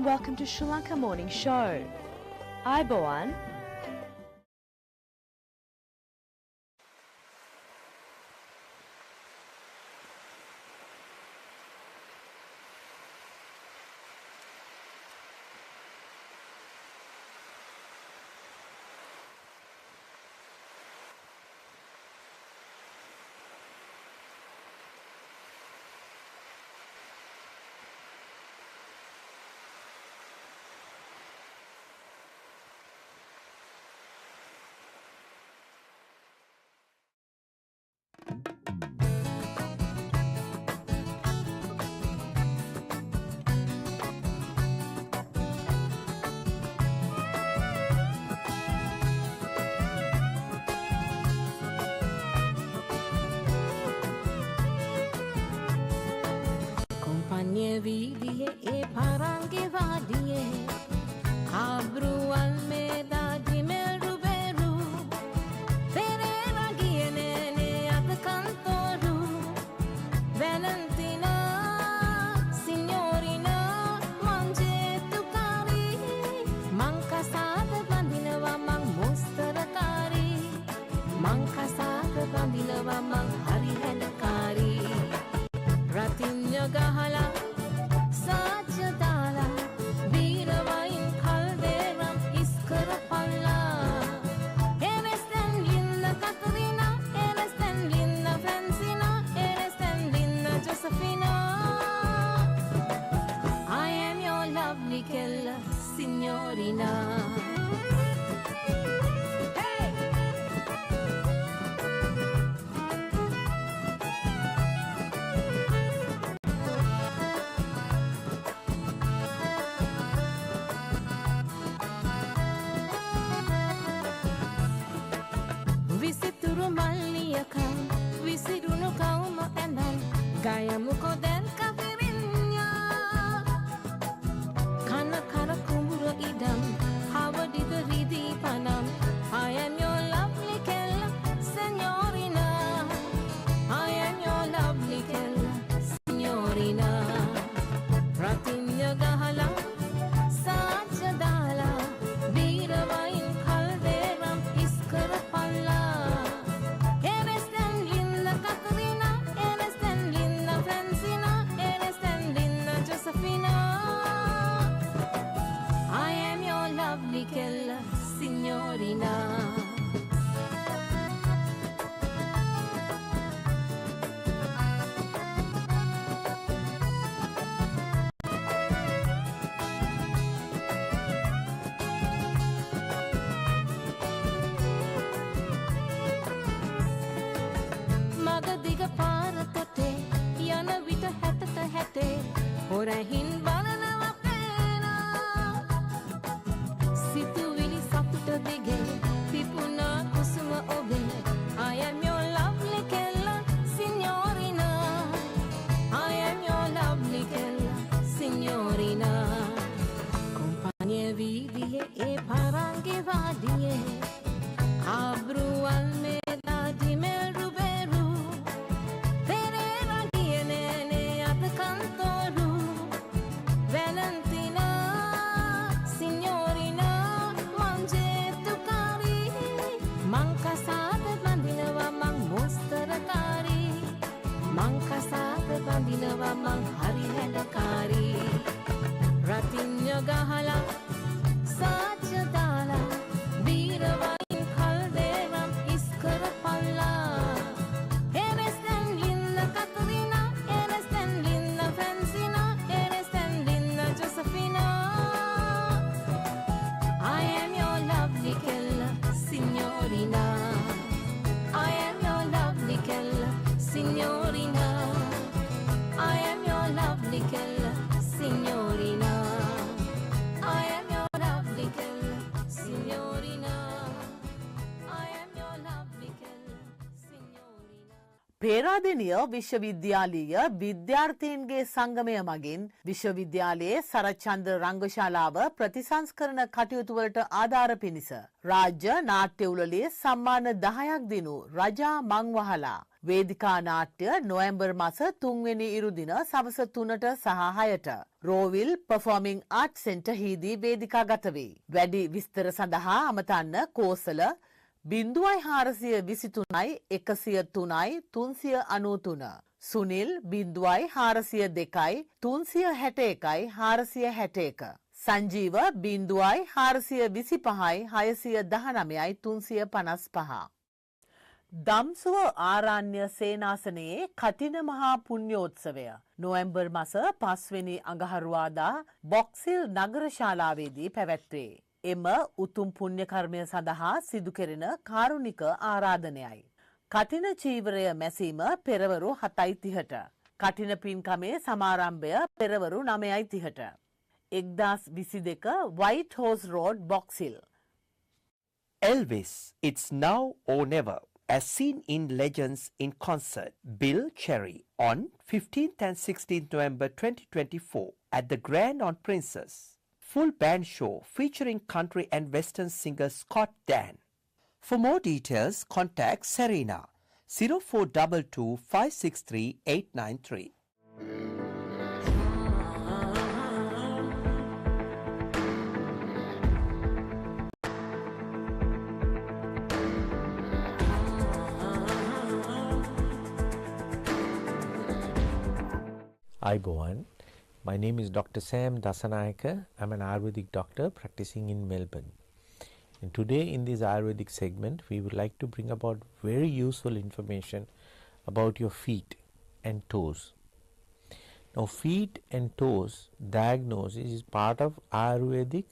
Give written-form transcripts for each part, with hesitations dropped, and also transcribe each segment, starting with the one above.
and welcome to Sri Lanka Morning Show. Aiboan. Vidiye e parange vadiye abru almeda dimel ruberu tere ragiye ne ad kantoru Valentina signorina manje tukari mankasad bandinawa mang mustarakari mankasad bandinawa mang hari hedakari ratinya gahala Sajadala, Veeravain Kalderam Iskarapalla. Eresten Linda Katarina, Eresten Linda Francina, Eresten Linda Josephina. I am your lovely Kella, Signorina. Visituru maliyaka, visirunu kauma endan, gayamu koden kafirinya. Kana kara kumbura idam, hawa dideridi panam. I am your lovely Kella, Signorina. I am your lovely Kella, Signorina. Ratinya gahala, sajadala, veeravain kalderam iskarapalla. Kella, Signorina. Magadiga parakate, yana vita hatata hate, horahin balanawa pena. Situvili saputa dige, pipuna kusuma obe. I am your lovely Kella, Signorina. I am your lovely Kella, Signorina. Compagnie vidiye e parange vadiye, abru almeda dimel ruberu. Tere ragiye ne ad kantoru, Valentina. Signorina, manje tukari, mankasad bandinawa mang mustarakari, mankasad bandinawa mang hari hedakari, ratinya gahala, sajadala, veeravain kalderam iskarapalla. Eresten Linda Katarina, Eresten Linda Francina, Eresten Linda Josephina. I am your lovely Kella, Signorina. I am your lovely Kella, Signorina. I am your lovely Kella, Signorina. I am your lovely Kella, Signorina. I am your lovely Kella, Signorina. Peradeniya විශ්වවිද්‍යාලීය විද්‍යාර්ථීන්ගේ සංගමය මගින් විශ්වවිද්‍යාලයේ සරච්චන්ද්‍ර රංගශාලාව ප්‍රතිසංස්කරණ කටයුතු වලට ආධාර පිණිස රාජ්‍ය නාට්‍ය උළෙලේ සම්මාන 10ක් දිනු රජා මංවහලා වේදිකා නාට්‍ය නොවැම්බර් මාස 3 වෙනි ඉරුදින සවස 3ට සහ 6ට රෝවිල් පර්ෆෝමිං ආර්ට් සෙන්ටර් හිදී වේදිකාගත වේ. වැඩි විස්තර සඳහා අමතන්න කෝසල 0423 103 393 සුනිල් 0402 361 461 සංජීව 0425 619 355 දම්සුව ආරණ්‍ය සේනාසනයේ කටින මහා පුණ්‍යෝත්සවය නොවැම්බර් මාස 5 වෙනි අඟහරුවාදා බොක්සිල් නගර ශාලාවේදී පැවැත්වේ. එම උතුම් පුණ්‍ය කර්මය සඳහා සිදු කෙරෙන කාරුණික ආරාධනයයි. කටින චීවරය මැසීම පෙරවරු 7:30ට. කටින පින්කමේ සමාරම්භය පෙරවරු 9:30ට. 1022 White Horse Road, Box Hill. Elvis, it's now or never, as seen in Legends in Concert, Bill Cherry on 15th and 16th November 2024 at the Grand on Princess. Full band show featuring country and western singer Scott Dan. For more details, contact Serena 0422 563 893. Aibowan. My name is Dr. Sam Dasanayaka. I'm an Ayurvedic doctor practicing in Melbourne. And today in this Ayurvedic segment, we would like to bring about very useful information about your feet and toes. Now, feet and toes diagnosis is part of Ayurvedic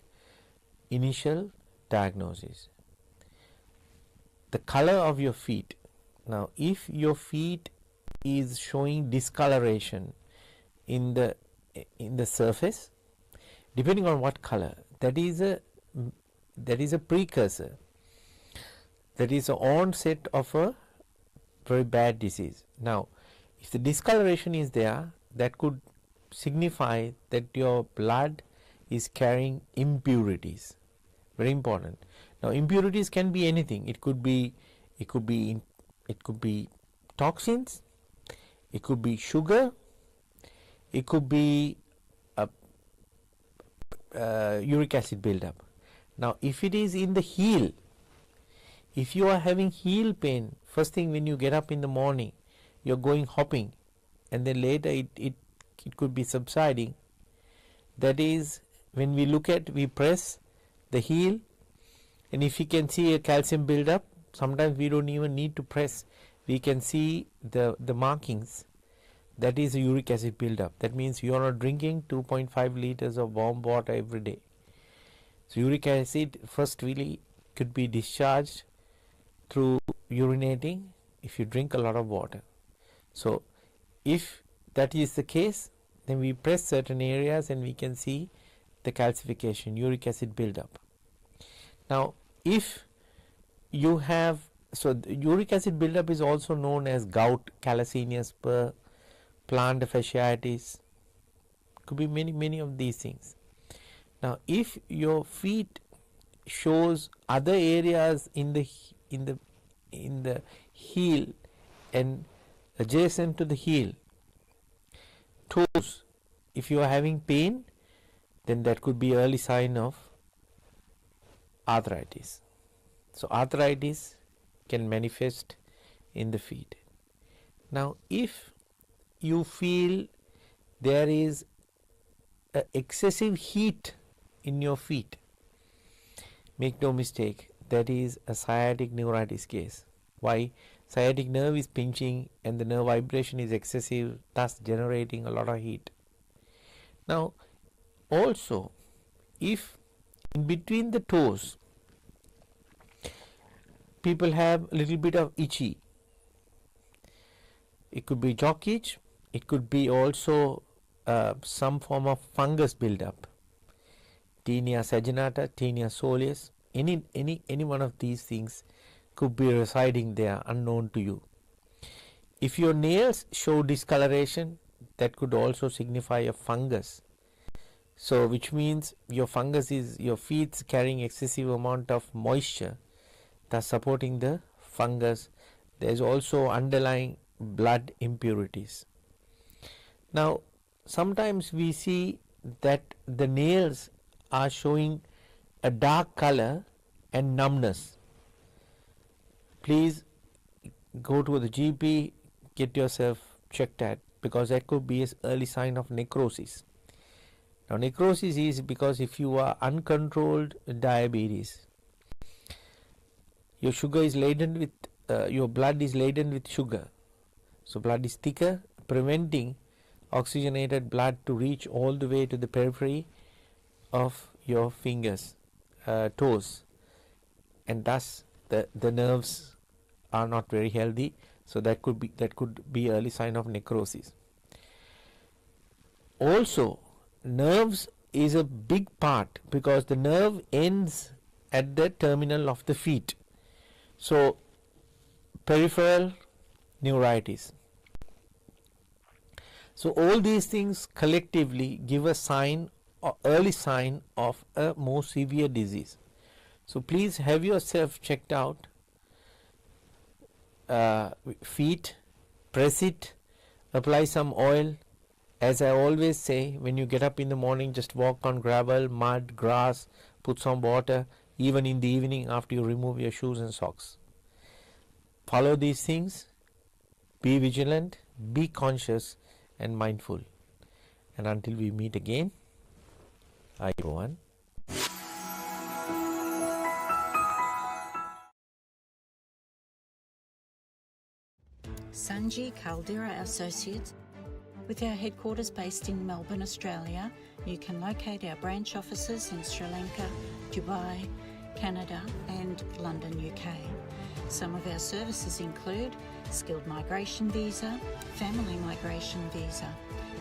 initial diagnosis. The color of your feet. Now, if your feet is showing discoloration in the surface, depending on what color, that is a precursor, that is an onset of a very bad disease. Now, if the discoloration is there, that could signify that your blood is carrying impurities. Very important. Now, impurities can be anything. It could be toxins, it could be sugar, it could be uric acid buildup. Now, if it is in the heel, if you are having heel pain, first thing when you get up in the morning, you're going hopping, and then later it could be subsiding. That is, when we look at, we press the heel, and if you can see a calcium buildup, sometimes we don't even need to press. We can see the markings. That is a uric acid buildup. That means you are not drinking 2.5 liters of warm water every day. So uric acid first really could be discharged through urinating if you drink a lot of water. So if that is the case, then we press certain areas and we can see the calcification, uric acid buildup. Now, if you have, so the uric acid buildup is also known as gout, calisthenia spur, plantar fasciitis, could be many of these things. Now, if your feet shows other areas in the heel and adjacent to the heel, toes, if you are having pain, then that could be early sign of arthritis. So arthritis can manifest in the feet. Now, if you feel there is excessive heat in your feet, make no mistake, that is a sciatic neuritis case. Why? Sciatic nerve is pinching and the nerve vibration is excessive, thus generating a lot of heat. Now, also, if in between the toes people have a little bit of itchy, it could be jock itch, it could be also some form of fungus buildup, Tinea saginata, Tinea soleus, any one of these things could be residing there unknown to you. If your nails show discoloration, that could also signify a fungus. So which means your fungus is, your feet carrying excessive amount of moisture, thus supporting the fungus there is also underlying blood impurities. Now, sometimes we see that the nails are showing a dark color and numbness. Please go to the GP, get yourself checked at, because that could be an early sign of necrosis. Now, necrosis is because if you are uncontrolled diabetes, your sugar is laden with, your blood is laden with sugar. So, blood is thicker, preventing oxygenated blood to reach all the way to the periphery of your fingers, toes, and thus the nerves are not very healthy. So that could be early sign of necrosis. Also, nerves is a big part because the nerve ends at the terminal of the feet. So peripheral neuritis. So all these things collectively give a sign or early sign of a more severe disease. So please have yourself checked out. Feet, press it, apply some oil. As I always say, when you get up in the morning, just walk on gravel, mud, grass, put some water, even in the evening after you remove your shoes and socks. Follow these things, be vigilant, be conscious and mindful. And until we meet again, everyone. Sanji Caldera Associates. With our headquarters based in Melbourne, Australia, you can locate our branch offices in Sri Lanka, Dubai, Canada and London, UK. Some of our services include skilled migration visa, family migration visa,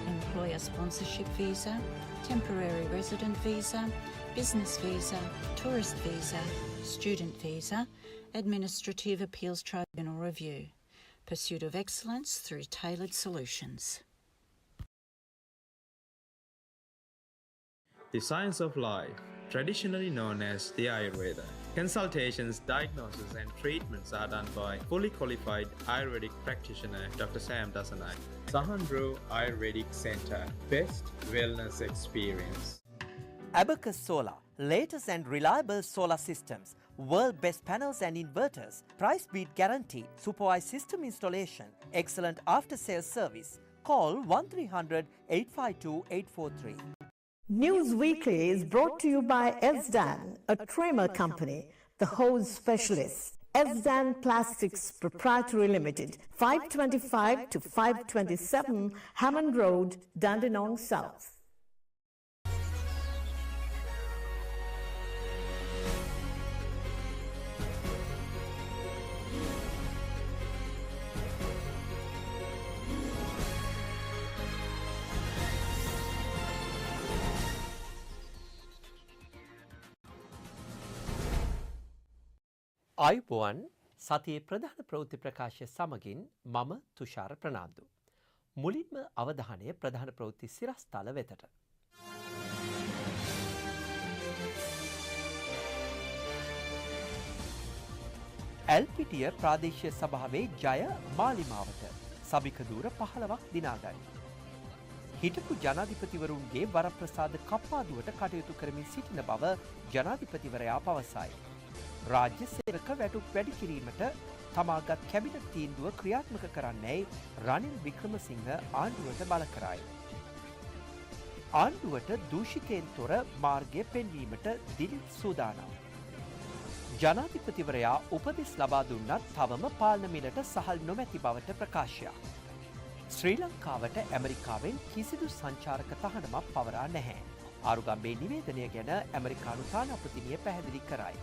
employer sponsorship visa, temporary resident visa, business visa, tourist visa, student visa, administrative appeals tribunal review. Pursuit of excellence through tailored solutions. The science of life, traditionally known as the Ayurveda. Consultations, diagnosis and treatments are done by fully qualified Ayurvedic practitioner Dr. Sam Dasanay. Sahandro Ayurvedic Center, best wellness experience. Abacus Solar, latest and reliable solar systems, world best panels and inverters, price beat guarantee, supervised system installation, excellent after sales service. Call 1300 852 843. News Weekly is brought to you by Esdan, a trimmer company, the hose specialist. Esdan Plastics Proprietary Limited, 525 to 527 Hammond Road, Dandenong South. අයිබෝවන් සතියේ ප්‍රධාන ප්‍රවෘත්ති ප්‍රකාශය සමගින් මම තුෂාර ප්‍රනාන්දු. මුලින්ම අවධානය ප්‍රධාන ප්‍රවෘත්ති සිරස්තල වෙතට. ඇල්පිටිය ප්‍රාදේශීය සභාවේ ජය මාලිමාවට සභිකදූර 15ක් දිනාගනී. හිටපු ජනාධිපතිවරුන්ගේ වරප්‍රසාද කප්පාදුවට කටයුතු කරමින් සිටින බව ජනාධිපතිවරයා පවසයි. රාජ්‍ය සේවක වැටුප් වැඩි කිරීමට තමාගත් කැබිනට් තීන්දුව ක්‍රියාත්මක කරන්නයි රනිල් වික්‍රමසිංහ ආණ්ඩුවට බල කරයි. ආණ්ඩුවට දූෂිතයෙන් තොර මාර්ගය පෙන්වීමට දිලිත් සූදානම්. ජනාධිපතිවරයා උපදෙස් ලබා දුන්නත් තවම පාලන මිලට සහල් නොමැති බවට ප්‍රකාශයක්. ශ්‍රී ලංකාවට ඇමරිකාවෙන් කිසිදු සංචාරක තහනමක් පවරා නැහැ. ආරුගම්බේ නිවේදනය ගැන ඇමරිකානු තානාපතිනිය පැහැදිලි කරයි.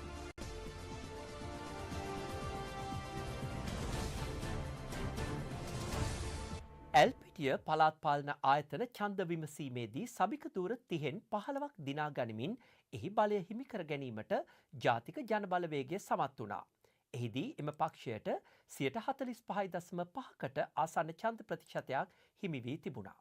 ඇල්පිටිය පළාත් පාලන ආයතන ඡන්ද විමසීමේදී සභිකදූර 30න් 15ක් දිනා ගනිමින් එහි බලය හිමි කර ගැනීමට ජාතික ජනබලවේගය සමත් වුණා. එහිදී එම පක්ෂයට 45.5% ආසන්න ඡන්ද ප්‍රතිශතයක් හිමි වී තිබුණා.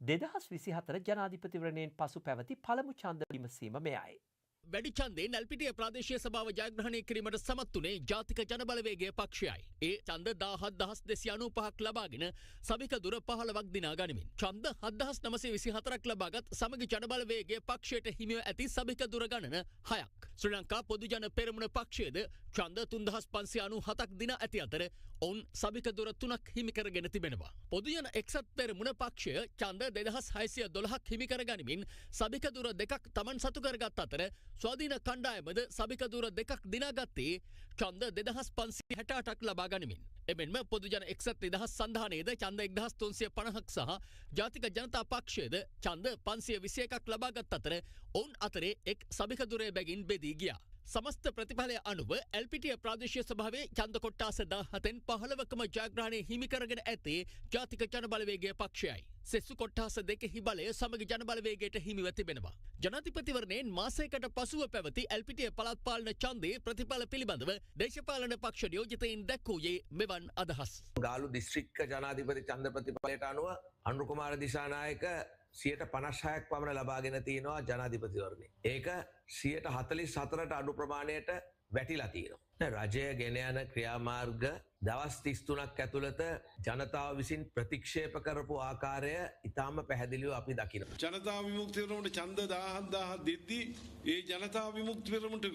2024 ජනාධිපතිවරණයෙන් පසු පැවති පළමු ඡන්ද විමසීම මෙයයි. වැඩි ඡන්දයෙන් එල්පිටිය ප්‍රාදේශීය සභාව ජයග්‍රහණය කිරීමට සමත් වුණේ ජාතික ජනබලවේගයේ පක්ෂයයි. ඒ ඡන්ද 17295ක් ලබාගෙන සභික දුර 15ක් දිනා ගනිමින් ඡන්ද 7924ක් ලබාගත් සමගි ජනබලවේගයේ පක්ෂයට හිමිව ඇති සභික දුර ගණන 6ක්. ශ්‍රී ලංකා පොදු ජන පෙරමුණ පක්ෂයේද ඡන්ද 3597ක් දිනා ඇති අතර ඔවුන් සභික දුර 3ක් හිමි කරගෙන තිබෙනවා. පොදු ජන එක්සත් පෙරමුණ පක්ෂය ඡන්ද 2612ක් හිමි කර ගනිමින් සභික දුර 2ක් තමන් සතු කරගත් අතර ස්වාධීන කණ්ඩායමද සභික දුර 2ක් දිනාගත්තේ ඡන්ද 2568ක් ලබා ගනිමින්. එමෙන්ම පොදු ජන එක්සත් නිදහස් සන්ධානයේද ඡන්ද 1350ක් සහ ජාතික ජනතා පක්ෂයේද ඡන්ද 521ක් ලබාගත් අතර ඔවුන් අතරේ එක් සභික දුරේ බැගින් බෙදී ගියා. සමස්ත ප්‍රතිඵලය අනුව එල්පිටිය ප්‍රාදේශීය සභාවේ ඡන්ද කොට්ටාස 17න් 15කම ජයග්‍රහණය හිමි කරගෙන ඇත්තේ ජාතික ජනබලවේගයේ පක්ෂයයි. සෙසු කොට්ටාස දෙකෙහි බලය සමග ජනබලවේගයට හිමිව තිබෙනවා. ජනාධිපතිවරණයෙන් මාසයකට පසුව පැවති එල්පිටිය පළාත් පාලන ඡන්දයේ ප්‍රතිඵල පිළිබඳව දේශපාලන පක්ෂ නියෝජිතයින් දැක්වූයේ මෙවන් අදහස්. ගාලු දිස්ත්‍රික්ක ජනාධිපති ඡන්ද ප්‍රතිඵලයට අනුව අනුර කුමාර දිසානායක 56ක් පමණ ලබාගෙන තියෙනවා ජනාධිපතිවරණේ. ඒක 44ට අඩු ප්‍රමාණයට වැටිලා තියෙනවා. රජය ගෙන යන ක්‍රියාමාර්ග දවස් 33ක් ඇතුළත ජනතාව විසින් ප්‍රතික්ෂේප කරපු ආකාරය ඉතාම පැහැදිලිව අපි දකිනවා. ජනතා විමුක්ති පෙරමුණට ඡන්ද 17000 දෙද්දී ඒ ජනතා විමුක්ති පෙරමුණට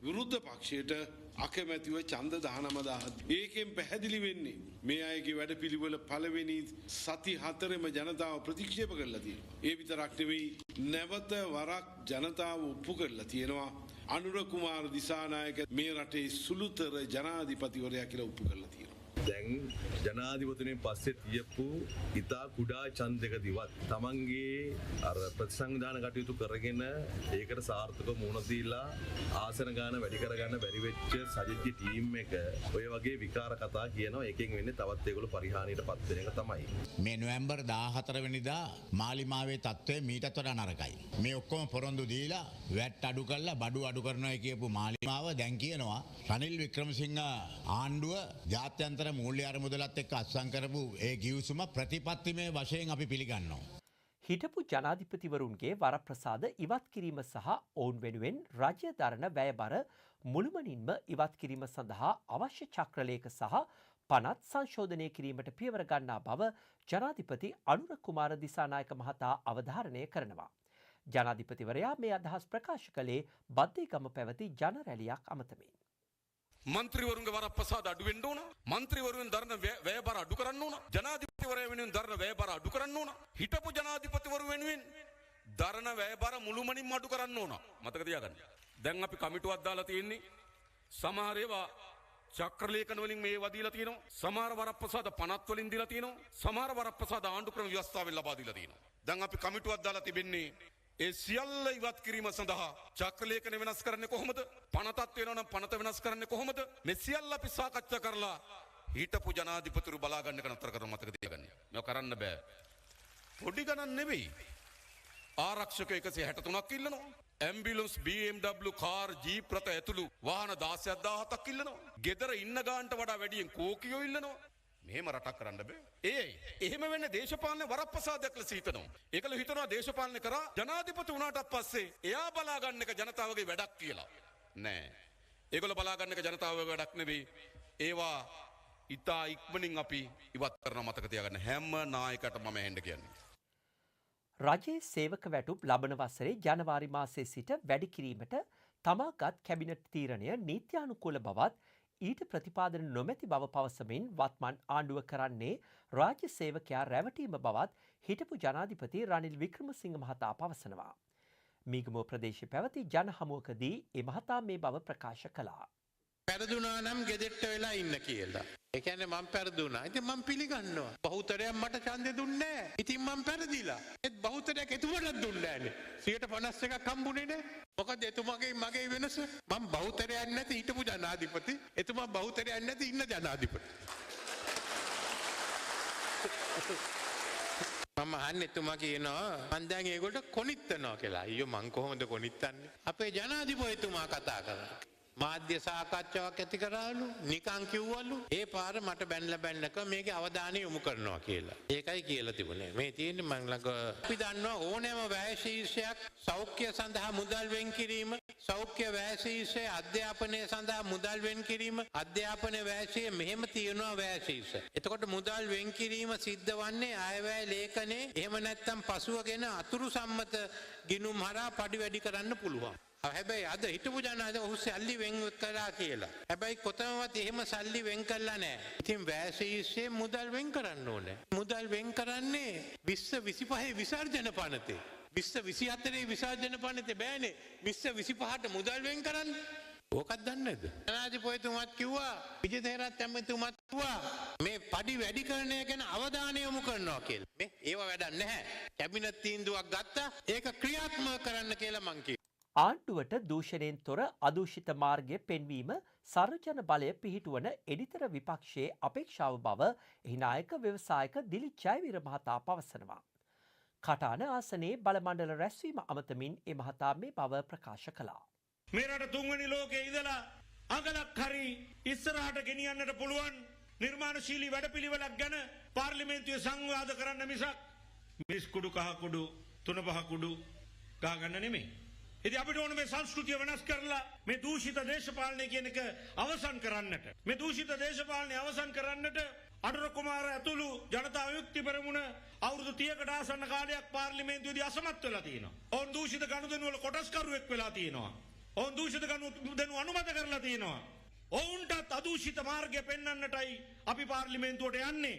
විරුද්ධ පක්ෂයට අකමැතිව ඡන්ද 19000. ඒකෙන් පැහැදිලි වෙන්නේ මේ අයගේ වැඩපිළිවෙල පළවෙනි සති 4ෙම ජනතාව ප්‍රතික්ෂේප කරලා තියෙනවා. ඒ විතරක් නෙවෙයි නැවත වරක් ජනතාව ඔප්පු කරලා තියෙනවා. අනුර කුමාර දිසානායක මේ රටේ සුළුතර ජනාධිපතිවරයා කියලා ඔප්පු කරලා තියෙනවා. දැන් ජනාධිපතිතුමෙන් පස්සේ තියපු ඉතා කුඩා ඡන්දකදීවත් තමන්ගේ අර ප්‍රතිසංවිධාන කටයුතු කරගෙන ඒකට සාර්ථකව මුහුණ දීලා ආසන ගාන වැඩි කරගන්න බැරි වෙච්ච සජිත්ගේ ටීම් එක ඔය වගේ විකාර කතා කියනවා. එකෙන් වෙන්නේ තවත් ඒගොල්ලෝ පරිහානියටපත් වෙන එක තමයි. මේ නොවැම්බර් 14 වෙනිදා මාලිමාවේ තත්ත්වය මීටත් වඩා නරකයි. මේ ඔක්කොම පොරොන්දු දීලා වැට් අඩු කරලා බඩු අඩු කරනවා කියපු මාලිමාව දැන් කියනවා රනිල් වික්‍රමසිංහ ආණ්ඩුව ජාත්‍යන්තර මූල්‍ය අරමුදලත් එක්ක අත්සන් කරපු ඒ ගිවිසුම ප්‍රතිපත්තිමය වශයෙන් අපි පිළිගන්නවා. හිටපු ජනාධිපතිවරුන්ගේ වරප්‍රසාද ඉවත් කිරීම සහ ඔවුන් වෙනුවෙන් රජය දරන වැයබර මුළුමනින්ම ඉවත් කිරීම සඳහා අවශ්‍ය චක්‍රලේඛ සහ පනත් සංශෝධනය කිරීමට පියවර ගන්නා බව ජනාධිපති අනුර කුමාර දිසානායක මහතා අවධාරණය කරනවා. ජනාධිපතිවරයා මේ අදහස් ප්‍රකාශ කළේ බද්දේගම පැවති ජන රැලියක් අමතමින්. මන්ත්‍රීවරුන්ගේ වරප්‍රසාද අඩු වෙන්න ඕන. මන්ත්‍රීවරුන් දරන වැයබර අඩු කරන්න ඕන. ජනාධිපතිවරයා වෙනුවෙන් දරන වැයබර අඩු කරන්න ඕන. හිටපු ජනාධිපතිවරු වෙනුවෙන් දරන වැයබර මුළුමනින්ම අඩු කරන්න ඕන. මතක තියාගන්න. දැන් අපි කමිටුවක් දාලා තියෙන්නේ. සමහර ඒවා චක්‍රලේඛන වලින් මේ වදීලා තියෙනවා. සමහර වරප්‍රසාද පනත් වලින් දීලා තියෙනවා. සමහර වරප්‍රසාද ආණ්ඩු ක්‍රම ව්‍යවස්ථාවෙන් ලබා දීලා තියෙනවා. දැන් අපි කමිටුවක් දාලා තිබෙන්නේ ඒ සියල්ල ඉවත් කිරීම සඳහා චක්‍රලේඛන වෙනස් කරන්නේ කොහොමද? පනතත් වෙනවා නම් පනත වෙනස් කරන්නේ කොහොමද? මේ සියල්ල අපි සාකච්ඡා කරලා හිටපු ජනාධිපතිවරු බලා ගන්න එක නතර කරන මතක තියාගන්න. මේක කරන්න බෑ. පොඩි ගණන් නෙවෙයි. ආරක්ෂක 163ක් ඉල්ලනවා. ඇම්බියුලන්ස් BMW කාර් ජීප් රථ ඇතුළු වාහන 16000ක් ඉල්ලනවා. ගෙදර ඉන්න ගානට වඩා වැඩියෙන් කෝකියෝ ඉල්ලනවා. මෙහෙම රටක් කරන්න බෑ. එහෙම වෙන්නේ දේශපාලන වරප්‍රසාදයක් ලෙස හිතනවා. ඒකල හිතනවා දේශපාලන කරා ජනාධිපති වුණාට පස්සේ එයා බලා ගන්න එක ජනතාවගේ වැඩක් කියලා. නෑ. ඒගොල්ලෝ බලා ගන්න එක ජනතාවගේ වැඩක් නෙවෙයි. ඒවා ඉතා ඉක්මනින් අපි ඉවත් කරන මතක තියාගන්න හැම නායකයකටම මම හෙන්න කියන්නේ. රජයේ සේවක වැටුප් ලබන වසරේ ජනවාරි මාසයේ සිට වැඩි කිරීමට තමාගත් කැබිනට් තීරණය නීත්‍යානුකූල බවත් ඊට ප්‍රතිපාදන නොමැති බව පවසමින් වත්මන් ආණ්ඩුව කරන්නේ රාජ්‍ය සේවකයා රැවටීම බවත් හිටපු ජනාධිපති රනිල් වික්‍රමසිංහ මහතා පවසනවා. මීගමුව ප්‍රදේශයේ පැවති ජන හමුවකදී ඒ මහතා මේ බව ප්‍රකාශ කළා. පැරදුනා නම් ගෙදෙට්ට වෙලා ඉන්න කියලා. ඒ කියන්නේ මම පැරදුනා. ඉතින් මම පිළිගන්නවා. බහුතරයක් මට ඡන්දෙ දුන්නේ නැහැ. ඉතින් මම පැරදිලා. ඒත් බහුතරයක් එතුමාටත් දුන්නේ නැහැ. 51%ක් හම්බුනේ නැහැ. මොකද එතුමාගේ මගේ වෙනස? මම බහුතරයක් නැති හිටපු ජනාධිපති. එතුමා බහුතරයක් නැති ඉන්න ජනාධිපති. මම අහන්නේ එතුමා කියනවා මං දැන් ඒගොල්ලෝ කොනිටනවා කියලා. අයියෝ මං කොහොමද කොනිටන්නේ? අපේ ජනාධිපතිතුමා කතා කරා. මාධ්‍ය සාකච්ඡාවක් ඇති කරාලු නිකන් කිව්වලු ඒ පාර මට බැන්නක මේකේ අවධානය යොමු කරනවා කියලා. ඒකයි කියලා තිබුණේ. මේ තියෙන්නේ මම ළඟ අපි දන්නවා ඕනෑම වැය ශීර්ෂයක් සෞඛ්‍ය සඳහා මුදල් වෙන් කිරීම සෞඛ්‍ය වැෑසීසේ අධ්‍යාපනය සඳහා මුදල් වෙන් කිරීම අධ්‍යාපන වැෑසිය මෙහෙම තියෙනවා වැෑසීස. එතකොට මුදල් වෙන් කිරීම සිද්ධ වන්නේ අයවැය ලේඛනේ එහෙම නැත්තම් පසුවගෙන අතුරු සම්මත ගිණුම් හරහා පඩි වැඩි කරන්න පුළුවන්. හැබැයි අද හිටපු ජනාධිපති ඔහු සල්ලි වෙන් කළා කියලා. හැබැයි කොතනවත් එහෙම සල්ලි වෙන් කළා නැහැ. ඉතින් වැෑසීසේ මුදල් වෙන් කරන්න ඕනේ. මුදල් වෙන් කරන්නේ 2025 විසර්ජන පනතේ. 2024 විසර්ජන පනතේ බෑනේ 2025ට මුදල් වෙන් කරන්න. ඕකත් දන්නේ නැද්ද? ජනාධිපතිතුමාත් කිව්වා විජේතේරත් ඇමතිතුමාත් කිව්වා මේ පඩි වැඩි කරන එක ගැන අවධානය යොමු කරනවා කියලා. මේ ඒව වැඩක් නැහැ. කැබිනට් තීන්දුවක් ගත්තා ඒක ක්‍රියාත්මක කරන්න කියලා මං කිව්වා. ආණ්ඩුවට දූෂණයෙන් තොර අදූෂිත මාර්ගය පෙන්වීම සර්වජන බලය පිහිටුවන එඩිතර විපක්ෂයේ අපේක්ෂාව බව එහි නායක ව්‍යවසායක දිලිත් ජයවීර මහතා පවසනවා. කටාන ආසනයේ බලමණ්ඩල රැස්වීම අමතමින් ඒ මහතා මේ බව ප්‍රකාශ කළා. මේ රට තුන්වෙනි ලෝකයේ ඉඳලා අගලක් හරි ඉස්සරහට ගෙනියන්නට පුළුවන් නිර්මාණශීලී වැඩපිළිවෙලක් ගැන පාර්ලිමේන්තුවේ සංවාද කරන්න මිසක් මිස් කුඩු කහ කුඩු තුන පහ කුඩු ගහ ගන්න නෙමෙයි. ඉතින් අපිට ඕන මේ සංස්කෘතිය වෙනස් කරලා මේ දූෂිත දේශපාලනය කියන එක අවසන් කරන්නට. මේ දූෂිත දේශපාලනය අවසන් කරන්නට අනුර කුමාර ඇතුළු ජනතා විමුක්ති පෙරමුණ අවුරුදු 30කට ආසන්න කාලයක් පාර්ලිමේන්තුවේදී අසමත් වෙලා තියෙනවා. ඔවුන් දූෂිත ගනුදෙනු වල කොටස්කරුවෙක් වෙලා තියෙනවා. ඔවුන් දූෂිත ගනුදෙනු අනුමත කරලා තියෙනවා. ඔවුන්ටත් අදූෂිත මාර්ගය පෙන්වන්නටයි අපි පාර්ලිමේන්තුවට යන්නේ.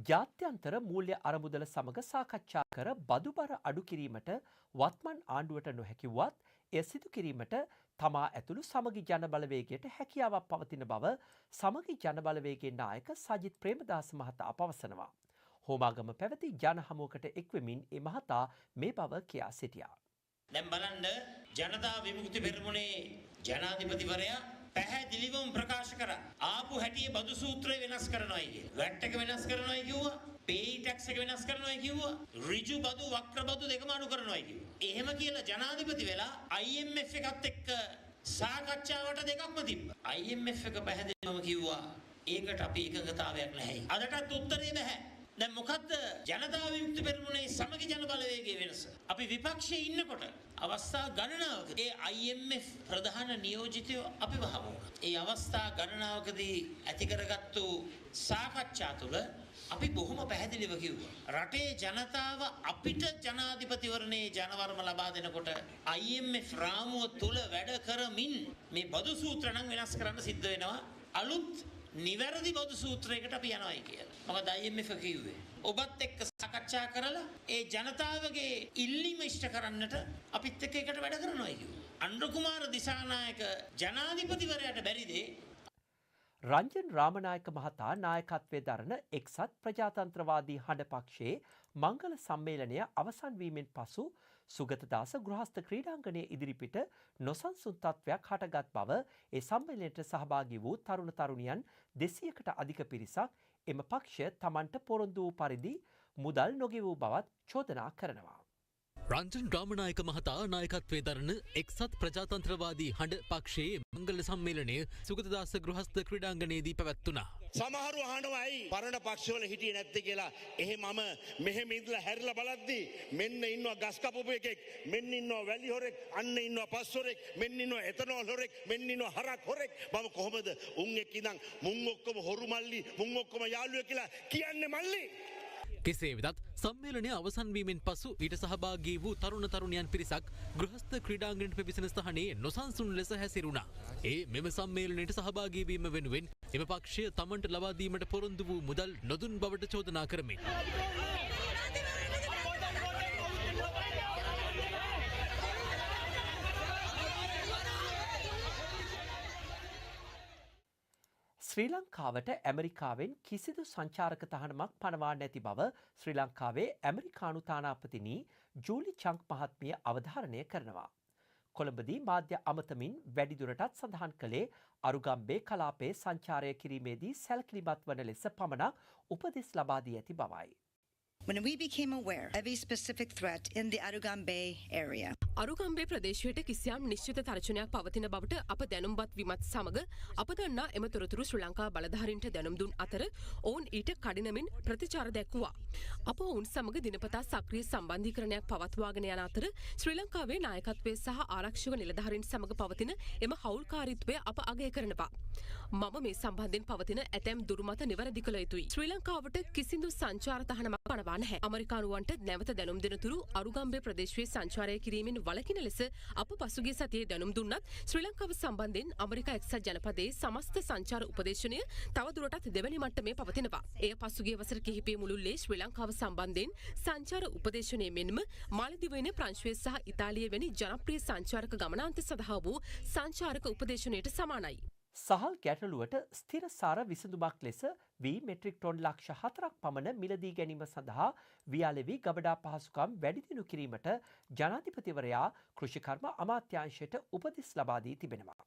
ජාත්‍යන්තර මූල්‍ය අරමුදල සමග සාකච්ඡා කර බදුබර අඩු කිරීමට වත්මන් ආණ්ඩුවට නොහැකිවත් එය සිදු කිරීමට තමා ඇතුළු සමගි ජනබලවේගයට හැකියාවක් පවතින බව සමගි ජනබලවේගයේ නායක සජිත් ප්‍රේමදාස මහතා පවසනවා. හෝමාගම පැවති ජන හමුවකට එක්වෙමින් ඒ මහතා මේ බව කියා සිටියා. දැන් බලන්න ජනතා විමුක්ති පෙරමුණේ ජනාධිපතිවරයා පැහැදිලිවම ප්‍රකාශ කරා ආපු හැටියේ බදු සූත්‍රය වෙනස් කරනවායි කියලා. වැට් එක වෙනස් කරනවායි කිව්වා. පේයි ටැක්ස් එක වෙනස් කරනවායි කිව්වා. ඍජු බදු වක්‍ර බදු දෙකම අඩු කරනවායි කිව්වා. එහෙම කියලා ජනාධිපති වෙලා IMF එකත් එක්ක සාකච්ඡාවට දෙකක්ම තිබ්බා. IMF එක පැහැදිලිවම කිව්වා ඒකට අපි එකඟතාවයක් නැහැ. අදටත් උත්තරේ නැහැ. දැන් මොකද්ද ජනතා විමුක්ති පෙරමුණේ සමගි ජන බලවේගයේ වෙනස? අපි විපක්ෂයේ ඉන්නකොට අවස්ථා ගණනාවක ඒ IMF ප්‍රධාන නියෝජිතයෝ අපි වහමු. ඒ අවස්ථා ගණනාවකදී ඇති කරගත්තු සාකච්ඡා තුළ අපි බොහොම පැහැදිලිව කිව්වා. රටේ ජනතාව අපිට ජනාධිපතිවරණයේ ජනවරම ලබා දෙනකොට IMF රාමුව තුළ වැඩ කරමින් මේ බදු සූත්‍ර නම් වෙනස් කරන්න සිද්ධ වෙනවා. අලුත් නිවැරදි බදු සූත්‍රයකට අපි යනවායි කියලා. මොකද IMF කිව්වේ ඔබත් එක්ක සාකච්ඡා කරලා ඒ ජනතාවගේ ඉල්ලීම ඉෂ්ට කරන්නට අපිත් එක්ක එකට වැඩ කරනවායි කිව්වා. අනුර කුමාර දිසානායක ජනාධිපතිවරයාට බැරිද රංජන් රාමනායක මහතා නායකත්වයේ දරන එක්සත් ප්‍රජාතන්ත්‍රවාදී හඬ පක්ෂයේ මංගල සම්මේලනය අවසන් වීමෙන් පසු සුගතදාස ගෘහස්ත ක්‍රීඩාංගණයේ ඉදිරිපිට නොසන්සුන් තත්ත්වයක් හටගත් බව ඒ සම්මේලනයට සහභාගී වූ තරුණ තරුණියන් 200කට අධික පිරිසක් එම පක්ෂය තමන්ට පොරොන්දු වූ පරිදි මුදල් නොගෙවූ බවත් චෝදනා කරනවා. රංජන් රාමනායක මහතා නායකත්වයේ දරන එක්සත් ප්‍රජාතන්ත්‍රවාදී හඬ පක්ෂයේ මංගල සම්මේලනය සුගතදාස ගෘහස්ත ක්‍රීඩාංගණයේදී පැවැත්වුණා. සමහරු අහනවායි පරණ පක්ෂවල හිටියේ නැත්තේ කියලා. එහෙමම මෙහෙම ඉඳලා හැරිලා බලද්දී මෙන්න ඉන්නවා ගස් කපපු එකෙක්, මෙන්න ඉන්නවා වැලි හොරෙක්, අන්න ඉන්නවා පස් හොරෙක්, මෙන්න ඉන්නවා එතනෝල් හොරෙක්, මෙන්න ඉන්නවා හරක් හොරෙක්. මම කොහොමද උන් එක්ක ඉඳන් මුන් ඔක්කොම හොරු මල්ලි, මුන් ඔක්කොම යාළුවෝ කියලා කියන්නේ මල්ලි? කෙසේ වෙතත් සම්මේලනය අවසන් වීමෙන් පසු ඊට සහභාගී වූ තරුණ තරුණියන් පිරිසක් ගෘහස්ත ක්‍රීඩාංගණයට පිවිසෙන ස්ථානයේ නොසන්සුන් ලෙස හැසිරුණා. ඒ මෙම සම්මේලනයට සහභාගී වීම වෙනුවෙන් එම පක්ෂය තමන්ට ලබා දීමට පොරොන්දු වූ මුදල් නොදුන් බවට චෝදනා කරමින් ශ්‍රී ලංකාවට ඇමරිකාවෙන් කිසිදු සංචාරක තහනමක් පනවා නැති බව ශ්‍රී ලංකාවේ ඇමරිකානු තානාපතිනි ජූලි චංක් මහත්මිය අවධාරණය කරනවා. කොළඹදී මාධ්‍ය අමතමින් වැඩිදුරටත් සඳහන් කළේ අරුගම්බේ කලාපයේ සංචාරය කිරීමේදී සැලකිලිමත් වන ලෙස පමණක් උපදෙස් ලබා දී ඇති බවයි. When we became aware of a specific threat in the Arugam Bay area, අරුගම්බේ ප්‍රදේශයට කිසියම් නිශ්චිත තර්ජනයක් පවතින බවට අප දැනුම්පත් වීමත් සමග අප දන්නා එම තොරතුරු ශ්‍රී ලංකා බලධාරීන්ට දැනුම් දුන් අතර ඔවුන් ඊට කඩිනමින් ප්‍රතිචාර දැක්වුවා. අප ඔවුන් සමග දිනපතා සක්‍රිය සම්බන්ධීකරණයක් පවත්වාගෙන යන අතර ශ්‍රී ලංකාවේ නායකත්වයේ සහ ආරක්ෂක නිලධාරීන් සමග පවතින එම හවුල්කාරීත්වය අප අගය කරනවා. මම මේ සම්බන්ධයෙන් පවතින ඇතැම් දුරුමත නිවැරදි කළ යුතුයි. ශ්‍රී ලංකාවට කිසිදු සංචාර තහනමක් පනවා නැහැ. අමරිකානුවන්ට නැවත දැනුම් දෙනතුරු අරුගම්බේ ප්‍රදේශයේ සංචාරය කිරීමෙන් වලකින ලෙස අප පසුගිය සතියේ දැනුම් දුන්නත් ශ්‍රී ලංකාව සම්බන්ධයෙන් අමරිකා එක්සත් ජනපදයේ සමස්ත සංචාර උපදේශනය තවදුරටත් දෙවැනි මට්ටමේ පවතිනවා. එය පසුගිය වසර කිහිපය මුළුල්ලේ ශ්‍රී ලංකාව සම්බන්ධයෙන් සංචාර උපදේශනය මෙන්ම මාලදිවයින ප්‍රංශය සහ ඉතාලිය වැනි ජනප්‍රිය සංචාරක ගමනාන්ත සඳහා වූ සංචාරක උපදේශනයට සමානයි. සහල් ගැටලුවට ස්ථිරසාර විසඳුමක් ලෙස වී මෙට්‍රික් ටොන් ලක්ෂ 4ක් පමණ මිලදී ගැනීම සඳහා වියාලෙවි ගබඩා පහසුකම් වැඩි දියුණු කිරීමට ජනාධිපතිවරයා කෘෂිකර්ම අමාත්‍යාංශයට උපදෙස් ලබා දී තිබෙනවා.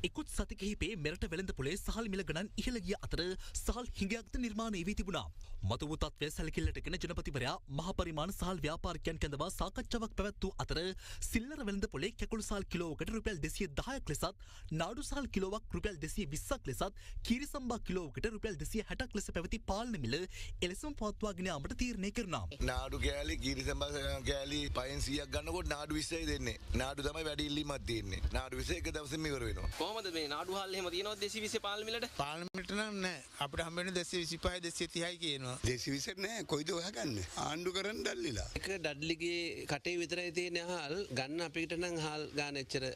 ඉකුත් සති කිහිපේ මෙරට වෙළඳපොලේ සහල් මිල ගණන් ඉහළ ගිය අතර සහල් හිඟයක්ද නිර්මාණය වී තිබුණා. මතු වූ තත්ත්වය සැලකිල්ලටගෙන ජනපතිවරයා මහ පරිමාණ සහල් ව්‍යාපාරිකයන් කැඳවා සාකච්ඡාවක් පැවැත්වූ අතර සිල්ලර වෙළඳපොලේ කැකුළු සහල් කිලෝවකට රුපියල් 210ක් ලෙසත් නාඩු සහල් කිලෝවක් රුපියල් 220ක් ලෙසත් කීරි සම්බා කිලෝවකට රුපියල් 260ක් ලෙස පැවති පාලන මිල එලෙසම පවත්වාගෙන යාමට තීරණය කරනවා. නාඩු කෑලි කීරි සම්බා කෑලි 500ක් ගන්නකොට නාඩු 20යි දෙන්නේ. නාඩු තමයි වැඩි ඉල්ලීමක් තියෙන්නේ. නාඩු 20 එක දවසෙම ඉවර වෙනවා. කොහොමද මේ නාඩු හාල් එහෙම තියෙනවද 220 පාලන මිලට? පාලන මිලට නම් නැහැ. අපිට හම්බ වෙන්නේ 225 230යි කියනවා. 220 නෑ. කොයිද හොයාගන්නේ? ආණ්ඩු කරන් දැල්ලිලා. එක ඩඩ්ලිගේ කටේ විතරයි තියෙන හාල් ගන්න අපිට නම් හාල් ගන්න එච්චර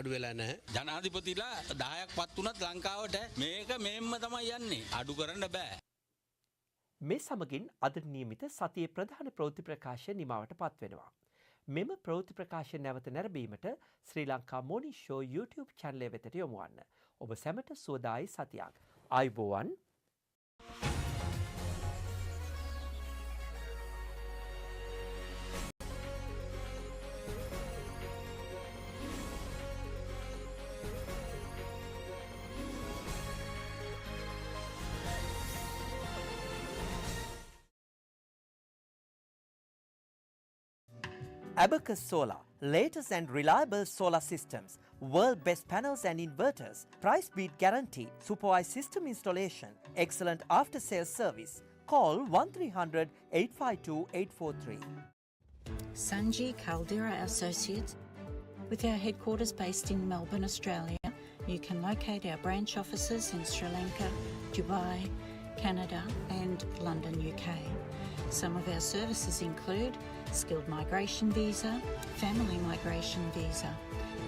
අඩු වෙලා නැහැ. ජනාධිපතිලා 10ක් පත් වුණත් ලංකාවට මේක මෙහෙම්ම තමයි යන්නේ. අඩු කරන්න බෑ. මේ සමගින් අද නියමිත සතියේ ප්‍රධාන ප්‍රවෘත්ති ප්‍රකාශය නිමවට පත්වෙනවා. මෙම ප්‍රවෘත්ති ප්‍රකාශය නැවත නැරඹීමට ශ්‍රී Lanka Morning Show YouTube channel වෙතට යොමු වන්න. ඔබ සැමට සුවදායි සතියක්. ආයුබෝවන්. Abacus Solar, latest and reliable solar systems, world best panels and inverters, price beat guarantee, supervised system installation, excellent after sales service. Call 1300 852 843. Sanji Caldera Associates, with our headquarters based in Melbourne, Australia, you can locate our branch offices in Sri Lanka, Dubai, Canada and London, UK. Some of our services include skilled migration visa, family migration visa,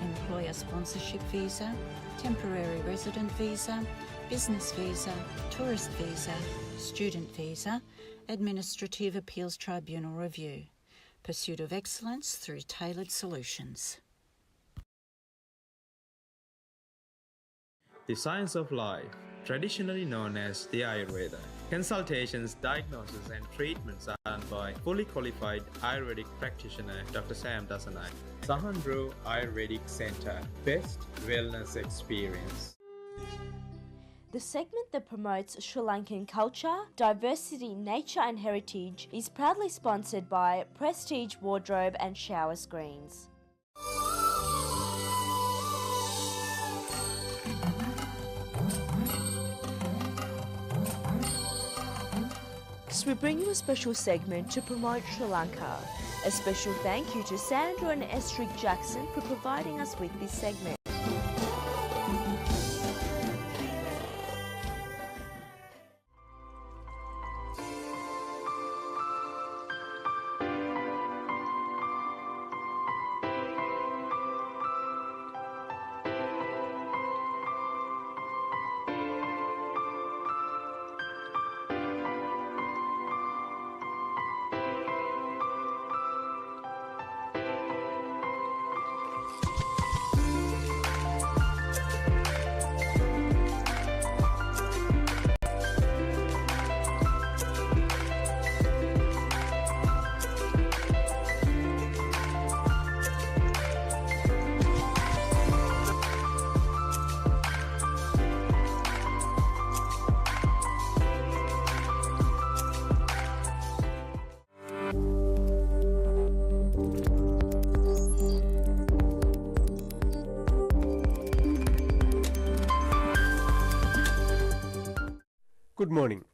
employer sponsorship visa, temporary resident visa, business visa, tourist visa, student visa, administrative appeals tribunal review. Pursuit of excellence through tailored solutions. The science of life, traditionally known as the Ayurveda. Consultations, diagnosis and treatments are done by fully qualified Ayurvedic practitioner Dr. Sam Dasanai. Sahandro Ayurvedic Center, best wellness experience. The segment that promotes Sri Lankan culture, diversity, nature and heritage is proudly sponsored by Prestige Wardrobe and Shower Screens. We bring you a special segment to promote Sri Lanka. A special thank you to Sandra and Estrid Jackson for providing us with this segment. morning.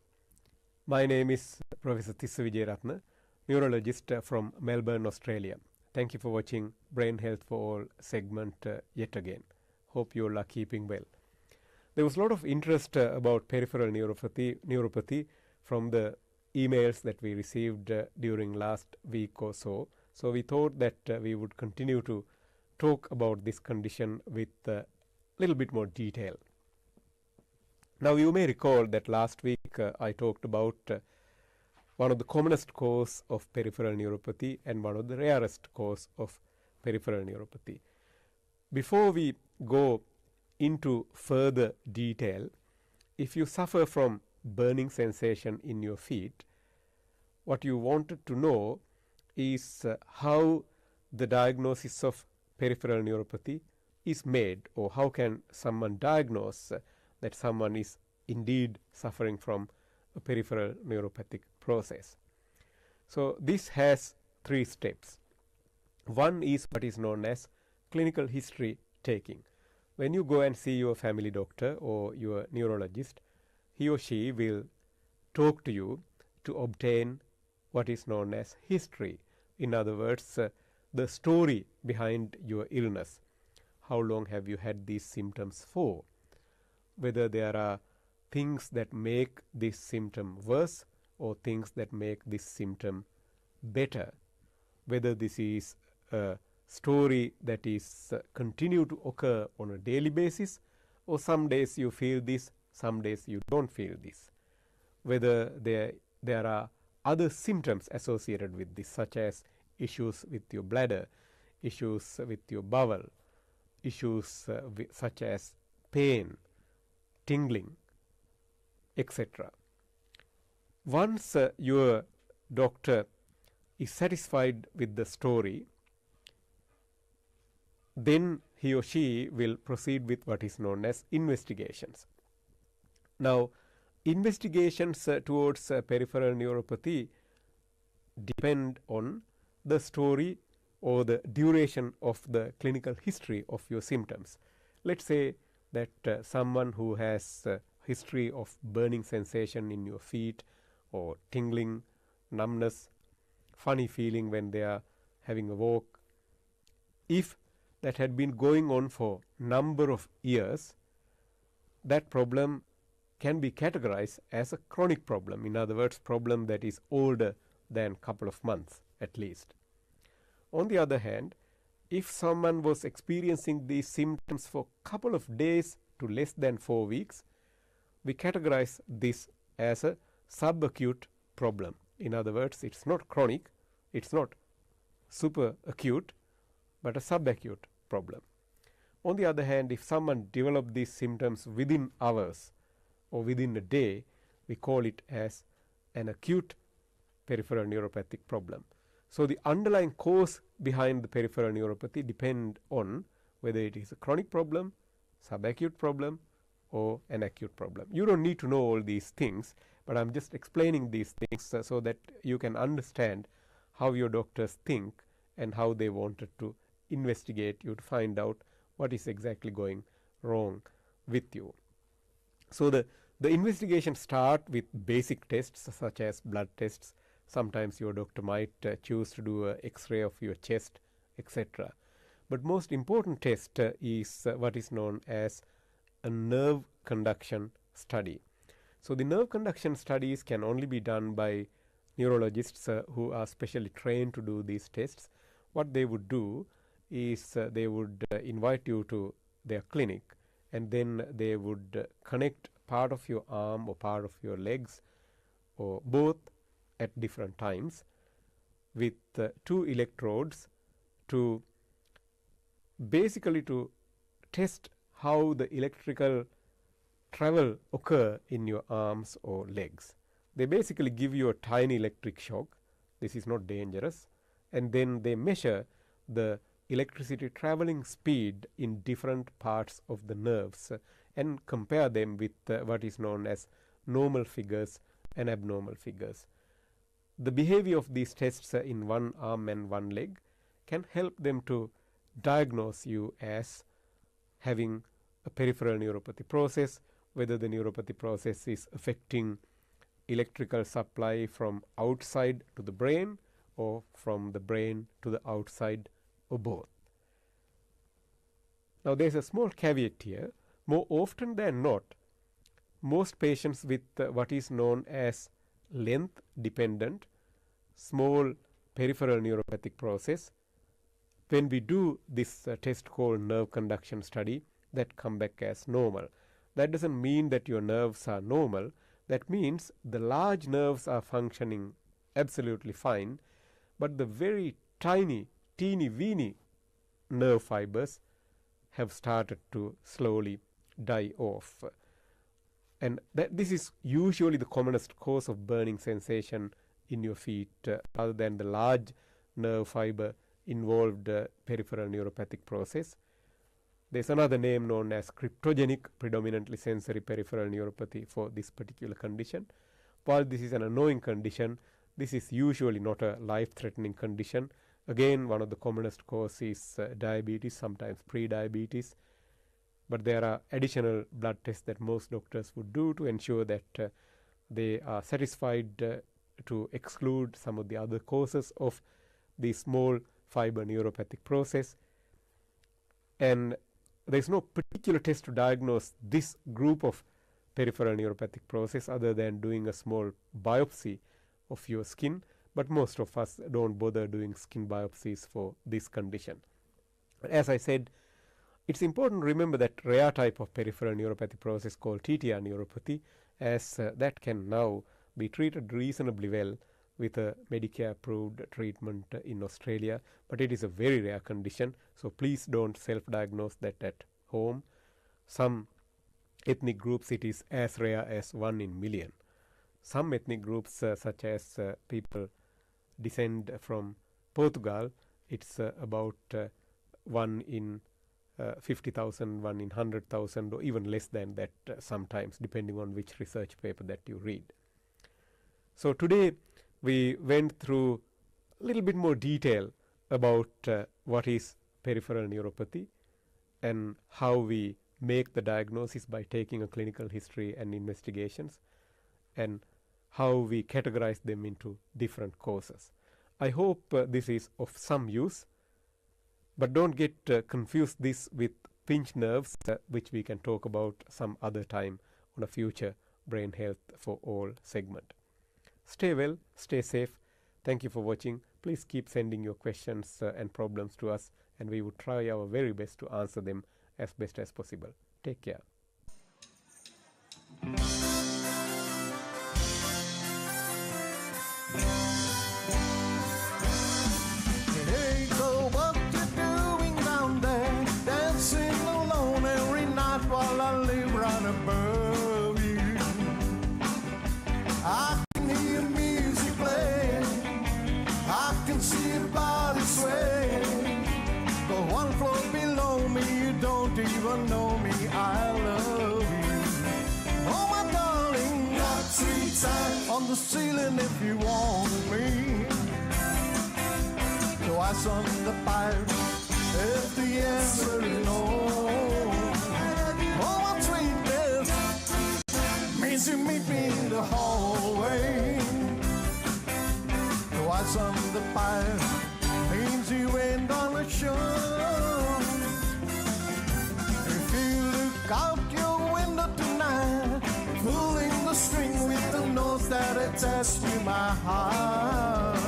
My name is Professor Tissa Wijeratna, neurologist from Melbourne, Australia. Thank you for watching Brain Health for All segment yet again. Hope you all are keeping well. There was a lot of interest about peripheral neuropathy from the emails that we received during last week or so. So we thought that we would continue to talk about this condition with a little bit more detail. Now you may recall that last week I talked about one of the commonest cause of peripheral neuropathy and one of the rarest cause of peripheral neuropathy. Before we go into further detail, if you suffer from burning sensation in your feet, what you wanted to know is how the diagnosis of peripheral neuropathy is made, or how can someone diagnose that someone is indeed suffering from a peripheral neuropathic process. So this has 3 steps. One is what is known as clinical history taking. When you go and see your family doctor or your neurologist, he or she will talk to you to obtain what is known as history. In other words, the story behind your illness. How long have you had these symptoms for? Whether there are things that make this symptom worse or things that make this symptom better. Whether this is a story that is continue to occur on a daily basis, or some days you feel this, some days you don't feel this. Whether there are other symptoms associated with this, such as issues with your bladder, issues with your bowel, issues such as pain, tingling, etc. Once your doctor is satisfied with the story, then he or she will proceed with what is known as investigations. Now, investigations towards peripheral neuropathy depend on the story or the duration of the clinical history of your symptoms. Let's say that someone who has a history of burning sensation in your feet, or tingling, numbness, funny feeling when they are having a walk, if that had been going on for number of years, that problem can be categorized as a chronic problem. In other words, problem that is older than couple of months at least. On the other hand, if someone was experiencing these symptoms for couple of days to less than 4 weeks, we categorize this as a subacute problem. In other words, it's not chronic, it's not super acute, but a subacute problem. On the other hand, if someone developed these symptoms within hours or within a day, we call it as an acute peripheral neuropathic problem. So the underlying cause behind the peripheral neuropathy depend on whether it is a chronic problem, subacute problem, or an acute problem. You don't need to know all these things, but I'm just explaining these things so that you can understand how your doctors think and how they wanted to investigate you to find out what is exactly going wrong with you. So the investigation start with basic tests such as blood tests. Sometimes your doctor might choose to do an X-ray of your chest, etc. But most important test is what is known as a nerve conduction study. So the nerve conduction studies can only be done by neurologists who are specially trained to do these tests. What they would do is they would invite you to their clinic, and then they would connect part of your arm or part of your legs or both at different times with 2 electrodes to basically to test how the electrical travel occur in your arms or legs. They basically give you a tiny electric shock. This is not dangerous. And then they measure the electricity traveling speed in different parts of the nerves and compare them with what is known as normal figures and abnormal figures. The behavior of these tests in one arm and one leg can help them to diagnose you as having a peripheral neuropathy process, whether the neuropathy process is affecting electrical supply from outside to the brain or from the brain to the outside or both. Now there is a small caveat here. More often than not, most patients with what is known as length dependent small peripheral neuropathic process, when we do this test called nerve conduction study, that come back as normal. That doesn't mean that your nerves are normal. That means the large nerves are functioning absolutely fine, but the very tiny, teeny-weeny nerve fibers have started to slowly die off. And this is usually the commonest cause of burning sensation in your feet, rather than the large nerve fiber involved peripheral neuropathic process. There's another name known as cryptogenic predominantly sensory peripheral neuropathy for this particular condition. While this is an annoying condition, this is usually not a life-threatening condition. Again, one of the commonest causes is diabetes, sometimes pre-diabetes. But there are additional blood tests that most doctors would do to ensure that they are satisfied to exclude some of the other causes of the small fiber neuropathic process. And there is no particular test to diagnose this group of peripheral neuropathic process other than doing a small biopsy of your skin, but most of us don't bother doing skin biopsies for this condition. As I said, it's important to remember that rare type of peripheral neuropathy process called TTR neuropathy, as that can now be treated reasonably well with a Medicare approved treatment in Australia, but it is a very rare condition, so please don't self-diagnose that at home. Some ethnic groups it is as rare as 1 in million. Some ethnic groups such as people descend from Portugal, it's about 1 in 50,000, 1 in 100,000, or even less than that sometimes, depending on which research paper that you read. So today we went through a little bit more detail about what is peripheral neuropathy and how we make the diagnosis by taking a clinical history and investigations, and how we categorize them into different causes. I hope this is of some use, but don't get confused this with pinched nerves, which we can talk about some other time on a future Brain Health for All segment. Stay well, stay safe. Thank you for watching. Please keep sending your questions and problems to us, and we will try our very best to answer them as best as possible. Take care. Hey, so what you doing down there, dancing alone every night while I live right above you? I can hear music playing, I can see your body sway. But one floor below me, you don't even know me, I love you. Oh my darling, got 3 times on the ceiling if you want me. Twice on the pipe, if the answer is no. Oh, my sweetness means you meet me in the hallway. Twice on the pipe means you ain't on the show. If you look out your window tonight, pulling the string with the notes that attach to my heart.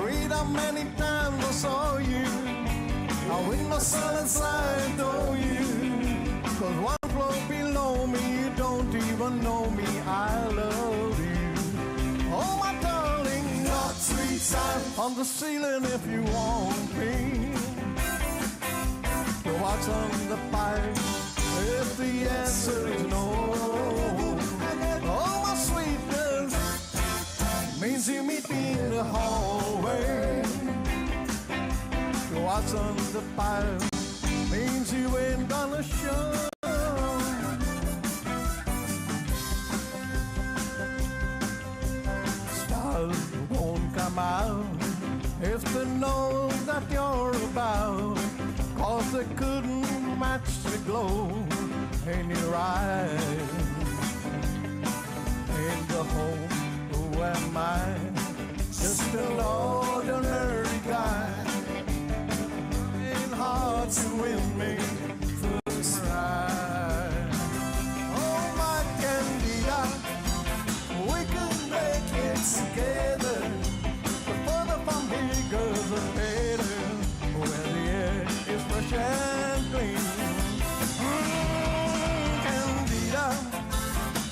Read how many times I saw you, how in the silence I adore you. 'Cause one floor below me, you don't even know me, I love you. Oh my darling, not 3 times on the ceiling if you want me. So what's on the pipe if the answer is no? Oh my sweetness means you meet me in the hallway. What's on the pipe means you ain't gonna show. Stars won't come out if they know that you're about, 'cause they couldn't match the glow in your eyes. Oh, who am I? Just an ordinary guy. Ain't hard to win me first ride. Oh, my Candida, we could make it together. The further from here goes, the better. Where the air is fresh and clean. Candida,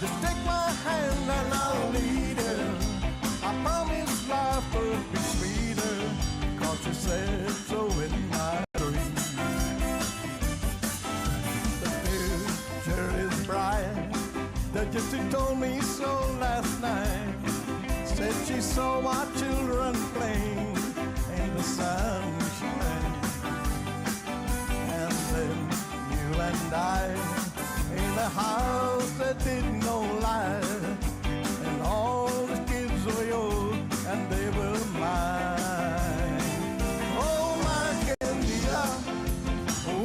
just take my hand and I'll lead her. I promise life will be sweeter, 'cause you said so in my dream. The future is bright, the gypsy told me so last night. Said she saw my children playing in the sunshine. And then you and I in a house that did no light. And all the kids were yours and they were mine. Oh, my Candida,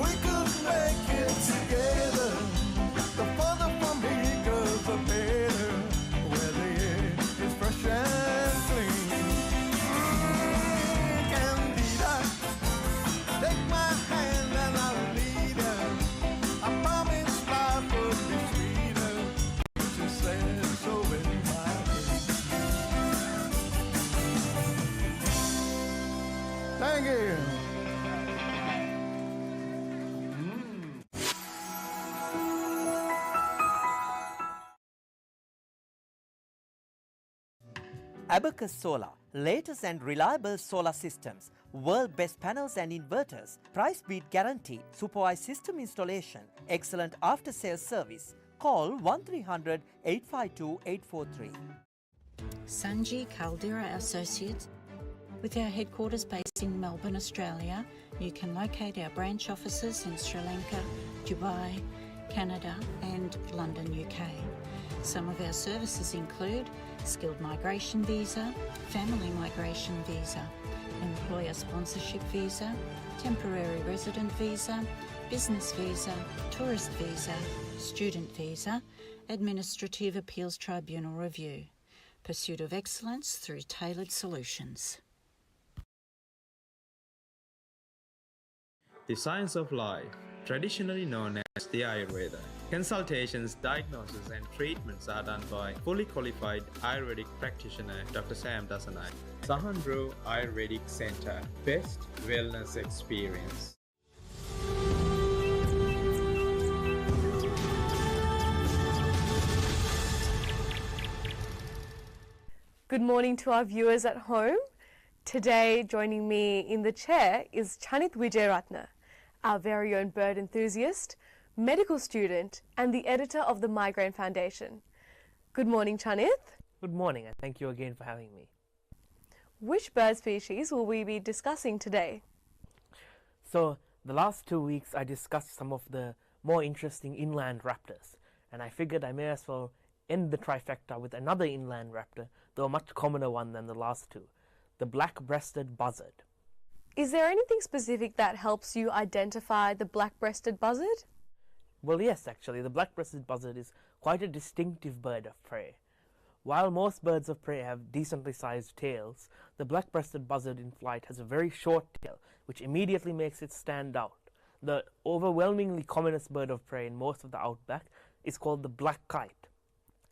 we could make it together. The further from here goes, the better. Where the air is fresh and clean. Candida, take my hand and I'll lead her. I promise life will be sweeter. She said so in my dream. Thank you. Abacus Solar, latest and reliable solar systems, world best panels and inverters, price beat guarantee, supervised system installation, excellent after sales service. Call 1300 852 843. Sanji Caldera Associates. With our headquarters based in Melbourne, Australia, you can locate our branch offices in Sri Lanka, Dubai, Canada and London, UK. Some of our services include skilled migration visa, family migration visa, employer sponsorship visa, temporary resident visa, business visa, tourist visa, student visa, administrative appeals tribunal review. Pursuit of excellence through tailored solutions. The science of life, traditionally known as the Ayurveda. Consultations, diagnosis and treatments are done by fully qualified Ayurvedic practitioner Dr. Sam Dasanai. Sahandro Ayurvedic Center, best wellness experience. Good morning to our viewers at home. Today, joining me in the chair is Chanith Wijeratna, our very own bird enthusiast, medical student, and the editor of the Migraine Foundation. Good morning, Chanith. Good morning, and thank you again for having me. Which bird species will we be discussing today? So, the last 2 weeks I discussed some of the more interesting inland raptors, and I figured I may as well end the trifecta with another inland raptor, though a much commoner one than the last two, the black-breasted buzzard. Is there anything specific that helps you identify the black-breasted buzzard? Well, yes, actually. The black-breasted buzzard is quite a distinctive bird of prey. While most birds of prey have decently sized tails, the black-breasted buzzard in flight has a very short tail, which immediately makes it stand out. The overwhelmingly commonest bird of prey in most of the outback is called the black kite,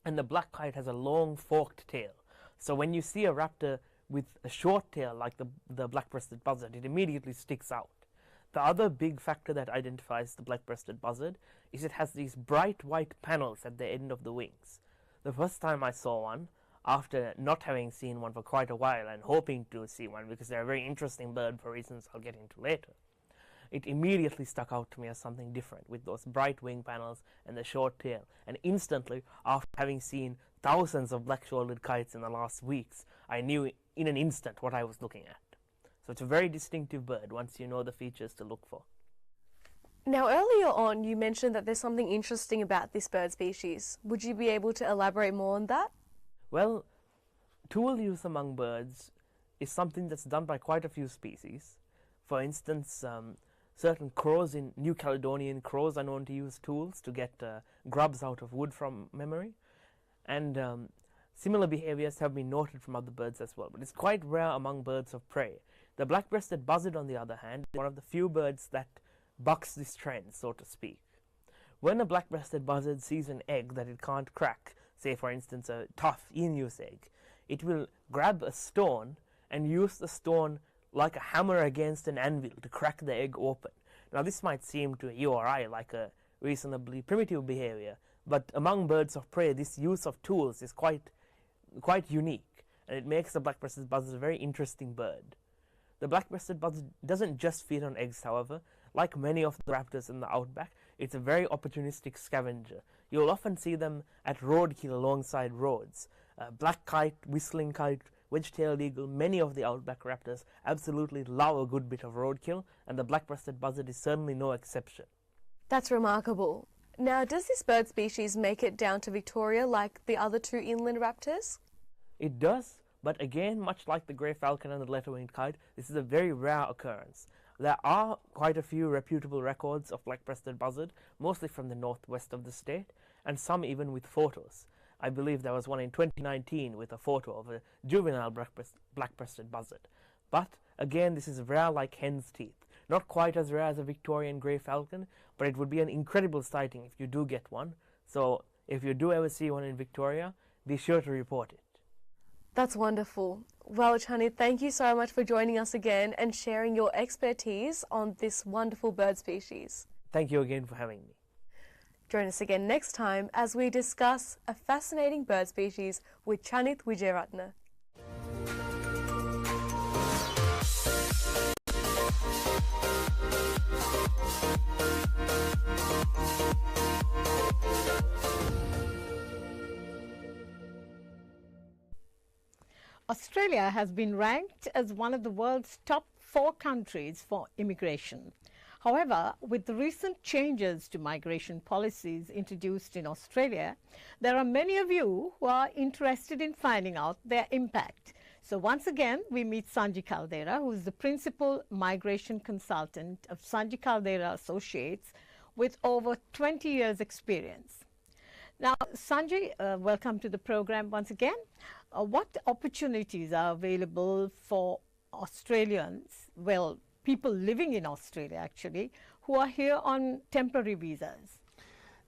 and the black kite has a long forked tail. So when you see a raptor with a short tail like the black-breasted buzzard, it immediately sticks out. The other big factor that identifies the black-breasted buzzard is it has these bright white panels at the end of the wings. The first time I saw one, after not having seen one for quite a while and hoping to see one because they're a very interesting bird for reasons I'll get into later, it immediately stuck out to me as something different with those bright wing panels and the short tail. And instantly, after having seen thousands of black-shouldered kites in the last weeks, I knew in an instant what I was looking at. So it's a very distinctive bird once you know the features to look for. Now, earlier on, you mentioned that there's something interesting about this bird species. Would you be able to elaborate more on that? Well, tool use among birds is something that's done by quite a few species. For instance, certain crows in New Caledonian crows are known to use tools to get grubs out of wood from memory. And Similar behaviors have been noted from other birds as well, but it's quite rare among birds of prey. The black-breasted buzzard, on the other hand, is one of the few birds that bucks this trend, so to speak. When a black-breasted buzzard sees an egg that it can't crack, say for instance a tough emu's egg, it will grab a stone and use the stone like a hammer against an anvil to crack the egg open. Now this might seem to you or I like a reasonably primitive behavior, but among birds of prey this use of tools is quite unique, and it makes the black-breasted buzzard a very interesting bird. The black-breasted buzzard doesn't just feed on eggs, however. Like many of the raptors in the outback, it's a very opportunistic scavenger. You'll often see them at roadkill alongside roads. Black kite, whistling kite, wedge-tailed eagle, many of the outback raptors absolutely love a good bit of roadkill, and the black-breasted buzzard is certainly no exception. That's remarkable. Now, does this bird species make it down to Victoria like the other two inland raptors? It does, but again, much like the grey falcon and the letter-winged kite, this is a very rare occurrence. There are quite a few reputable records of black-breasted buzzard, mostly from the northwest of the state, and some even with photos. I believe there was one in 2019 with a photo of a juvenile black-breasted buzzard. But again, this is rare like hen's teeth. Not quite as rare as a Victorian grey falcon, but it would be an incredible sighting if you do get one. So if you do ever see one in Victoria, be sure to report it. That's wonderful. Well, Chani, thank you so much for joining us again and sharing your expertise on this wonderful bird species. Thank you again for having me. Join us again next time as we discuss a fascinating bird species with Chanith Wijeratne. Australia has been ranked as one of the world's top 4 countries for immigration. However, with the recent changes to migration policies introduced in Australia, there are many of you who are interested in finding out their impact. So once again, we meet Sanji Caldera, who is the principal migration consultant of Sanji Caldera Associates with over 20 years experience. Now, Sanjay, welcome to the program once again. What opportunities are available for Australians, well, people living in Australia actually, who are here on temporary visas?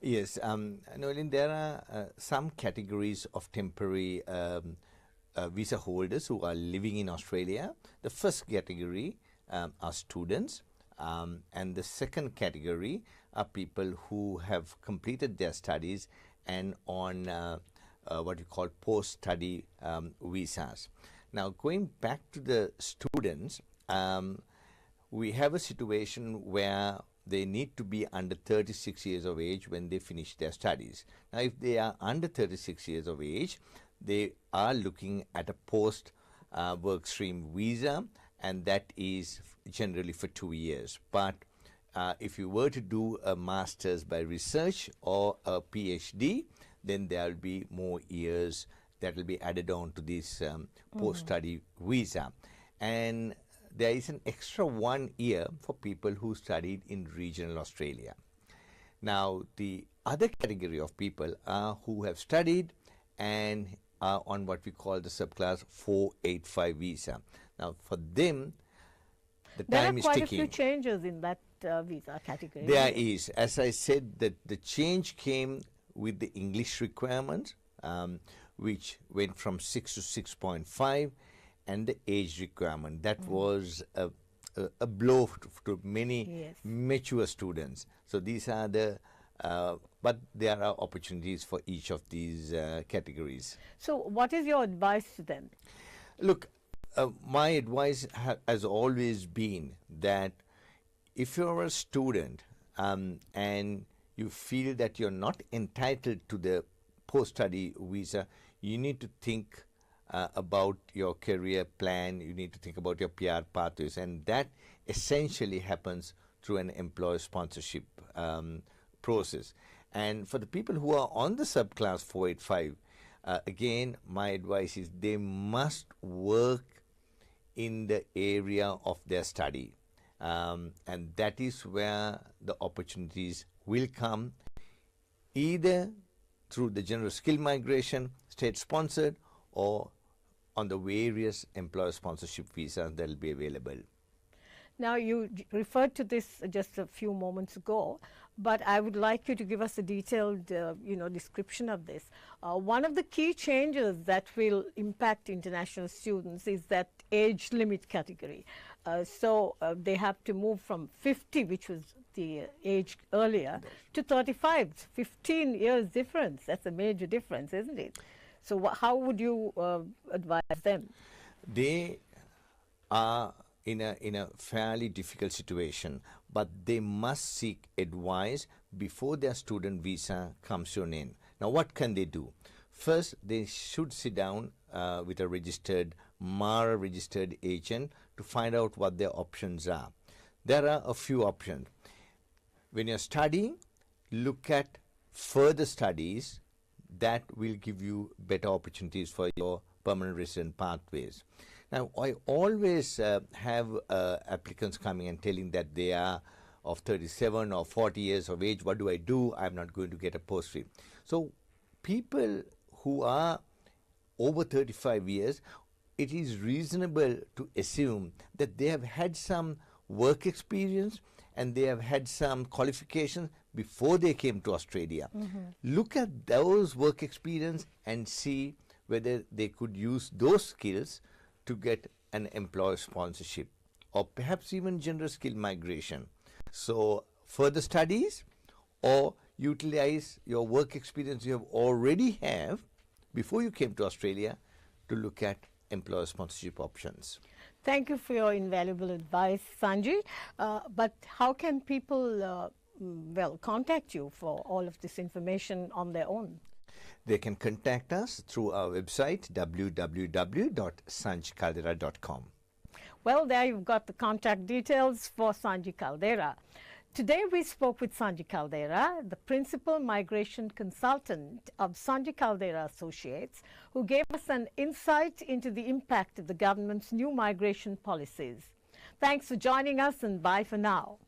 Yes, Noelin, there are some categories of temporary visa holders who are living in Australia. The first category are students, and the second category are people who have completed their studies and on what you call post-study visas. Now, going back to the students, we have a situation where they need to be under 36 years of age when they finish their studies. Now, if they are under 36 years of age, they are looking at a post-work stream visa, and that is generally for 2 years. But if you were to do a master's by research or a PhD, then there will be more years that will be added on to this post-study visa. And there is an extra 1 year for people who studied in regional Australia. Now, the other category of people are who have studied and are on what we call the subclass 485 visa. Now, for them, the time is ticking. There are quite a few changes in that visa category. There is. As I said, that the change came with the English requirement, which went from 6 to 6.5, and the age requirement. That was a blow to many mature students. So these are the, but there are opportunities for each of these categories. So what is your advice to them? Look, my advice has always been that if you're a student and you feel that you're not entitled to the post-study visa, you need to think about your career plan, you need to think about your PR pathways, and that essentially happens through an employer sponsorship process. And for the people who are on the subclass 485, again, my advice is they must work in the area of their study. And that is where the opportunities will come, either through the general skill migration, state-sponsored or on the various employer sponsorship visas that will be available. Now, you referred to this just a few moments ago, but I would like you to give us a detailed, description of this. One of the key changes that will impact international students is that age limit category. So they have to move from 50, which was the age earlier, to 35. 15 years difference. That's a major difference, isn't it? So how would you advise them? They are in a fairly difficult situation, but they must seek advice before their student visa comes to an end. Now, what can they do? First, they should sit down with a registered MARA registered agent to find out what their options are. There are a few options. When you're studying, look at further studies that will give you better opportunities for your permanent resident pathways. Now, I always have applicants coming and telling that they are of 37 or 40 years of age. What do I do? I'm not going to get a post-trip. So people who are over 35 years, it is reasonable to assume that they have had some work experience and they have had some qualifications before they came to Australia. Look at those work experience and see whether they could use those skills to get an employer sponsorship or perhaps even general skill migration. So further studies or utilize your work experience you have already have before you came to Australia to look at employer sponsorship options. Thank you for your invaluable advice, Sanji. But how can people, contact you for all of this information on their own? They can contact us through our website, www.sanjicaldera.com. Well, there you've got the contact details for Sanji Caldera. Today we spoke with Sanji Caldera, the Principal Migration Consultant of Sanji Caldera Associates, who gave us an insight into the impact of the government's new migration policies. Thanks for joining us and bye for now.